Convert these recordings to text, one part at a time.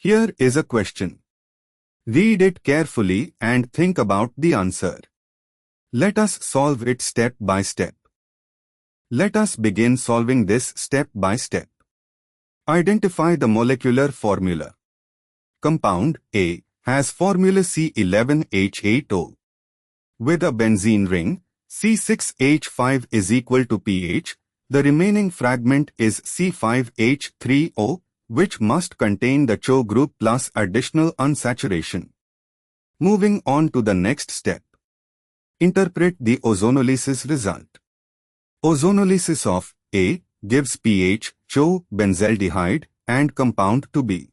Here is a question. Read it carefully and think about the answer. Let us solve it step by step. Let us begin solving this step by step. Identify the molecular formula. Compound A has formula C11H8O. With a benzene ring, C6H5 is equal to pH, the remaining fragment is C5H3O, which must contain the CHO group plus additional unsaturation. Moving on to the next step. Interpret the ozonolysis result. Ozonolysis of A gives pH, CHO, benzaldehyde, and compound to B.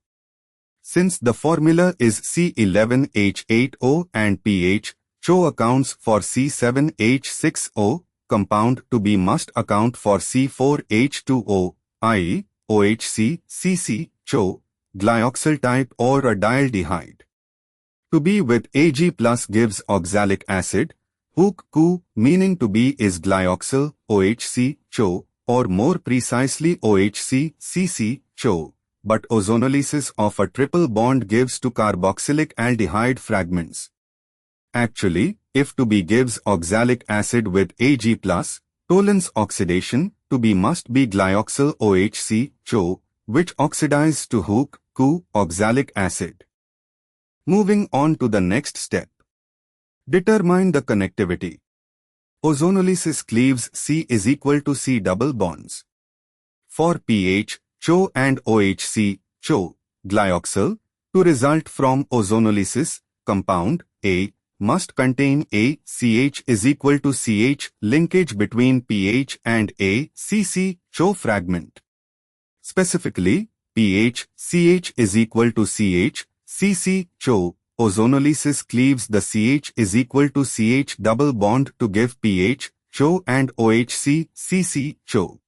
Since the formula is C11H8O and pH, CHO accounts for C7H6O, compound to B must account for C4H2O, i.e., OHC, CC, CHO, glyoxyl type or a dialdehyde. To be with Ag plus gives oxalic acid, HOOC, meaning to be is glyoxyl, OHC, CHO, or more precisely OHC, CC, CHO, but ozonolysis of a triple bond gives to carboxylic aldehyde fragments. Actually, if to be gives oxalic acid with Ag+, Tollens oxidation, to be must be glyoxyl OHC, CHO, which oxidizes to HOOC, oxalic acid. Moving on to the next step. Determine the connectivity. Ozonolysis cleaves C is equal to C double bonds. For pH, CHO and OHC, CHO, glyoxyl, to result from ozonolysis, compound A must contain A, CH is equal to CH, linkage between pH and A, CC, CHO fragment. Specifically, pH, CH is equal to CH, CC, CHO, ozonolysis cleaves the CH is equal to CH double bond to give pH, CHO and OHC, CC, CHO.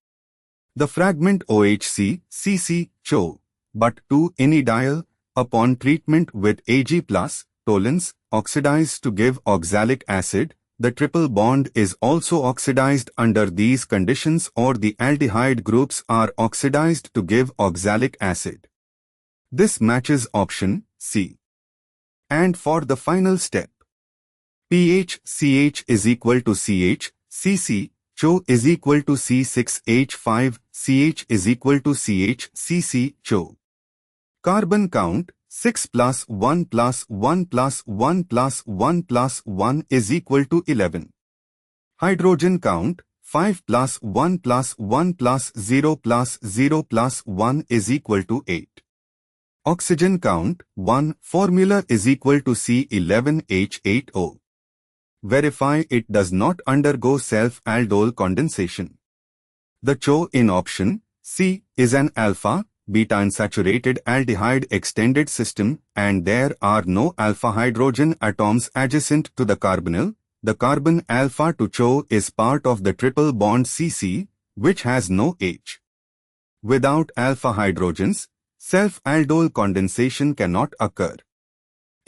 The fragment OHC, CC, CHO, but 2-enediol, upon treatment with Ag+, Tollens, oxidized to give oxalic acid, the triple bond is also oxidized under these conditions or the aldehyde groups are oxidized to give oxalic acid. This matches option C. And for the final step, pH, CH is equal to CH, CC, CHO is equal to C6H5, CH is equal to CH, CC, CHO. Carbon count, 6 plus 1 plus 1 plus 1 plus 1 plus 1 is equal to 11. Hydrogen count, 5 plus 1 plus 1 plus 0 plus 0 plus 1 is equal to 8. Oxygen count, 1, formula is equal to C11H8O. Verify it does not undergo self-aldol condensation. The CHO in option C is an alpha, beta-unsaturated aldehyde extended system and there are no alpha hydrogen atoms adjacent to the carbonyl. The carbon alpha to CHO is part of the triple bond CC, which has no H. Without alpha hydrogens, self-aldol condensation cannot occur.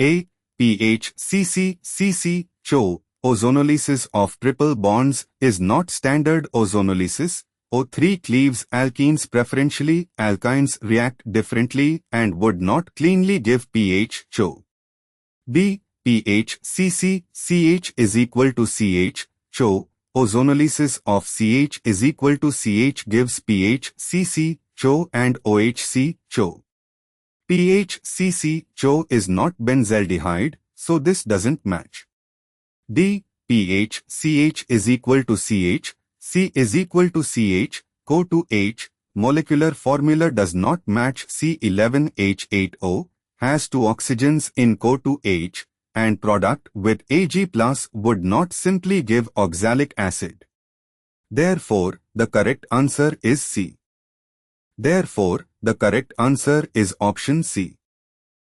A. pH, CC, CC, CHO, ozonolysis of triple bonds is not standard ozonolysis. O3 cleaves alkenes preferentially, alkynes react differently and would not cleanly give pH, CHO. B. pH, CC, CH is equal to CH, CHO, ozonolysis of CH is equal to CH gives pH, CC, CHO and OHC, CHO. pH, CC, CHO is not benzaldehyde, so this doesn't match. D. pH, CH is equal to CH, C is equal to CH, CO to H, molecular formula does not match C11H8O, has two oxygens in CO to H, and product with Ag+ would not simply give oxalic acid. Therefore, the correct answer is C. Therefore, the correct answer is option C.